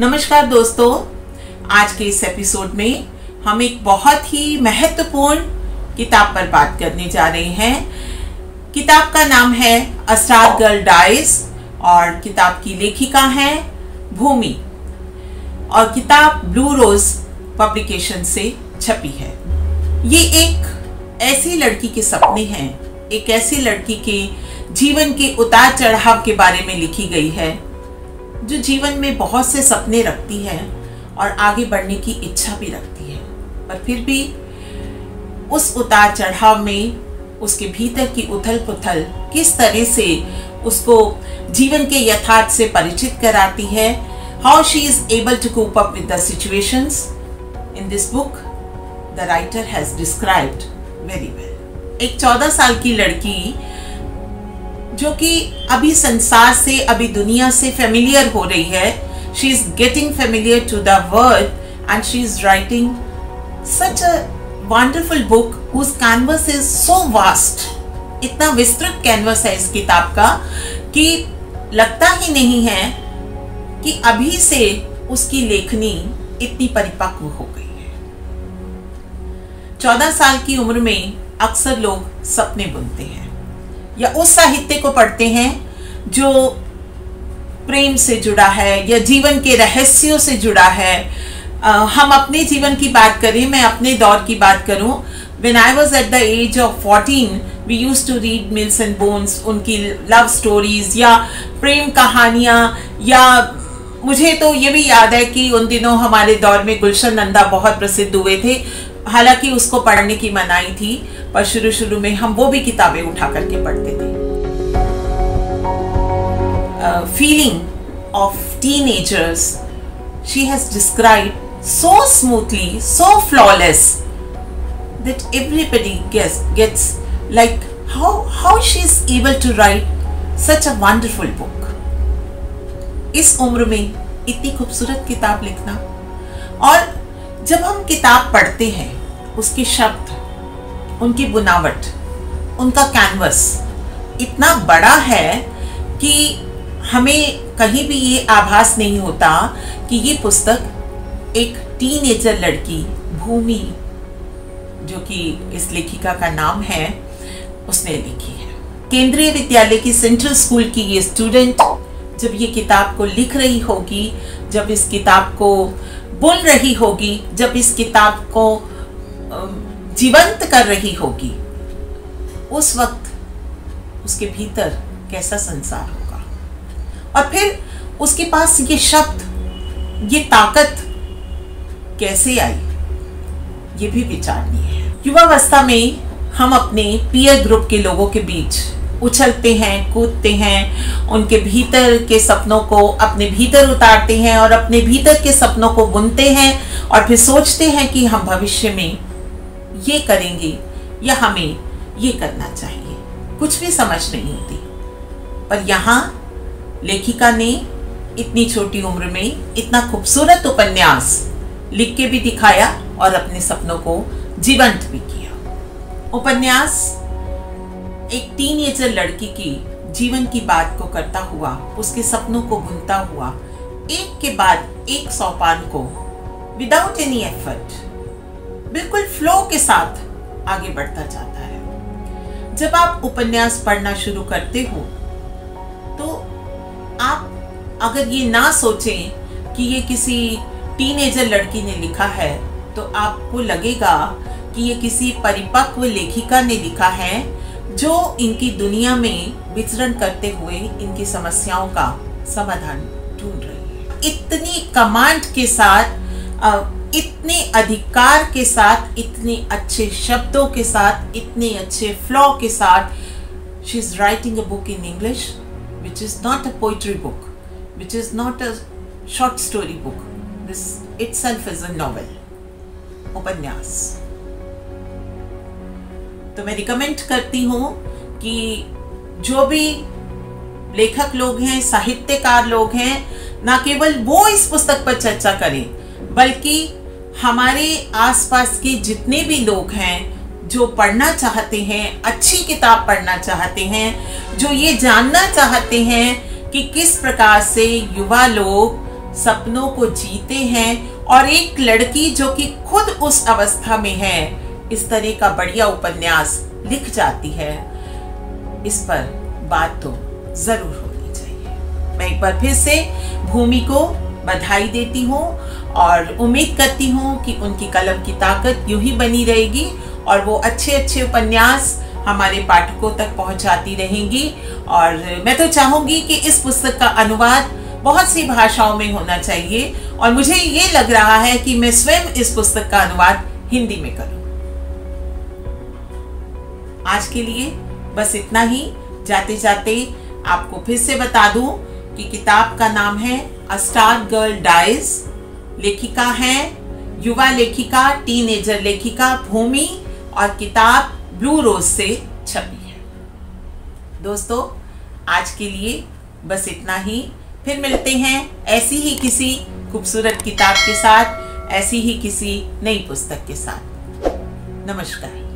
नमस्कार दोस्तों, आज के इस एपिसोड में हम एक बहुत ही महत्वपूर्ण किताब पर बात करने जा रहे हैं। किताब का नाम है अ स्टार गर्ल डाइज और किताब की लेखिका है भूमि और किताब ब्लू रोज पब्लिकेशन से छपी है। ये एक ऐसी लड़की के सपने हैं, एक ऐसी लड़की के जीवन के उतार चढ़ाव के बारे में लिखी गई है, जो जीवन में बहुत से सपने रखती है और आगे बढ़ने की इच्छा भी रखती है, पर फिर भी उस उतार चढ़ाव में उसके भीतर की उथल पुथल किस तरह से उसको जीवन के यथार्थ से परिचित कराती है। How she is able to cope up with the situations in this book the writer has described very well. एक 14 साल की लड़की जो कि अभी संसार से, अभी दुनिया से फेमिलियर हो रही है, she is getting familiar to the world and she is writing such a wonderful book whose canvas is so vast. इतना विस्तृत कैनवस है इस किताब का कि लगता ही नहीं है कि अभी से उसकी लेखनी इतनी परिपक्व हो गई है। 14 साल की उम्र में अक्सर लोग सपने बुनते हैं या उस साहित्य को पढ़ते हैं जो प्रेम से जुड़ा है या जीवन के रहस्यों से जुड़ा है। हम अपने जीवन की बात करें, मैं अपने दौर की बात करूं, When I was at the age of 14, we used to read Mills and Bones, उनकी लव स्टोरीज या प्रेम कहानियां, या मुझे तो ये भी याद है कि उन दिनों हमारे दौर में गुलशन नंदा बहुत प्रसिद्ध हुए थे। हालांकि उसको पढ़ने की मनाही थी, पर शुरू में हम वो भी किताबें उठा करके पढ़ते थे। Feeling of teenagers she has described so smoothly, so flawless that everybody gets like how she is able to write such a wonderful book। इस उम्र में इतनी खूबसूरत किताब लिखना, और जब हम किताब पढ़ते हैं उसके शब्द, उनकी बुनावट, उनका कैनवस इतना बड़ा है कि हमें कहीं भी ये आभास नहीं होता कि ये पुस्तक एक टीनेजर लड़की भूमि, जो कि इस लेखिका का नाम है, उसने लिखी है। केंद्रीय विद्यालय की सेंट्रल स्कूल की ये स्टूडेंट जब ये किताब को लिख रही होगी, जब इस किताब को बुन रही होगी, जब इस किताब को जीवंत कर रही होगी, उस वक्त उसके भीतर कैसा संसार होगा, और फिर उसके पास ये शब्द, ये ताकत कैसे आई, ये भी विचारणीय है। युवावस्था में हम अपने पीयर ग्रुप के लोगों के बीच उछलते हैं, कूदते हैं, उनके भीतर के सपनों को अपने भीतर उतारते हैं और अपने भीतर के सपनों को बुनते हैं, और फिर सोचते हैं कि हम भविष्य में ये करेंगे या हमें ये करना चाहिए। कुछ भी समझ नहीं होती, पर यहाँ लेखिका ने इतनी छोटी उम्र में इतना खूबसूरत उपन्यास लिख के भी दिखाया और अपने सपनों को जीवंत भी किया। उपन्यास एक टीनेजर लड़की की जीवन की बात को करता हुआ, उसके सपनों को बुनता हुआ, एक के बाद एक सोपान को विदाउट एनी एफर्ट, बिल्कुल फ्लो के साथ आगे बढ़ता जाता है। जब आप उपन्यास पढ़ना शुरू करते हो तो आप अगर ये ना सोचें कि ये किसी टीनेजर लड़की ने लिखा है, तो आपको लगेगा कि ये किसी परिपक्व लेखिका ने लिखा है, जो इनकी दुनिया में विचरण करते हुए इनकी समस्याओं का समाधान ढूंढ रही है। इतनी कमांड के साथ, इतने अधिकार के साथ, इतने अच्छे शब्दों के साथ, इतने अच्छे फ्लो के साथ, she is writing a book in English which is not a poetry book, which is not a short story book, this itself is a novel, उपन्यास। तो मैं रिकमेंड करती हूँ कि जो भी लेखक लोग हैं, साहित्यकार लोग हैं, ना केवल वो इस पुस्तक पर चर्चा करें, बल्कि हमारे आसपास के जितने भी लोग हैं जो पढ़ना चाहते हैं, अच्छी किताब पढ़ना चाहते हैं, जो ये जानना चाहते हैं कि किस प्रकार से युवा लोग सपनों को जीते हैं और एक लड़की जो कि खुद उस अवस्था में है इस तरह का बढ़िया उपन्यास लिख जाती है, इस पर बात तो जरूर होनी चाहिए। मैं एक बार फिर से भूमि को बधाई देती हूँ और उम्मीद करती हूँ कि उनकी कलम की ताकत यूं ही बनी रहेगी और वो अच्छे अच्छे उपन्यास हमारे पाठकों तक पहुंचाती रहेंगी। और मैं तो चाहूंगी कि इस पुस्तक का अनुवाद बहुत सी भाषाओं में होना चाहिए और मुझे ये लग रहा है कि मैं स्वयं इस पुस्तक का अनुवाद हिंदी में करूं। आज के लिए बस इतना ही। जाते जाते आपको फिर से बता दूं कि किताब का नाम है अ स्टार गर्ल डाइज। लेखिका है युवा लेखिका, टीनेजर लेखिका भूमि और किताब ब्लू रोज से छपी है। दोस्तों, आज के लिए बस इतना ही। फिर मिलते हैं ऐसी ही किसी खूबसूरत किताब के साथ, ऐसी ही किसी नई पुस्तक के साथ। नमस्कार।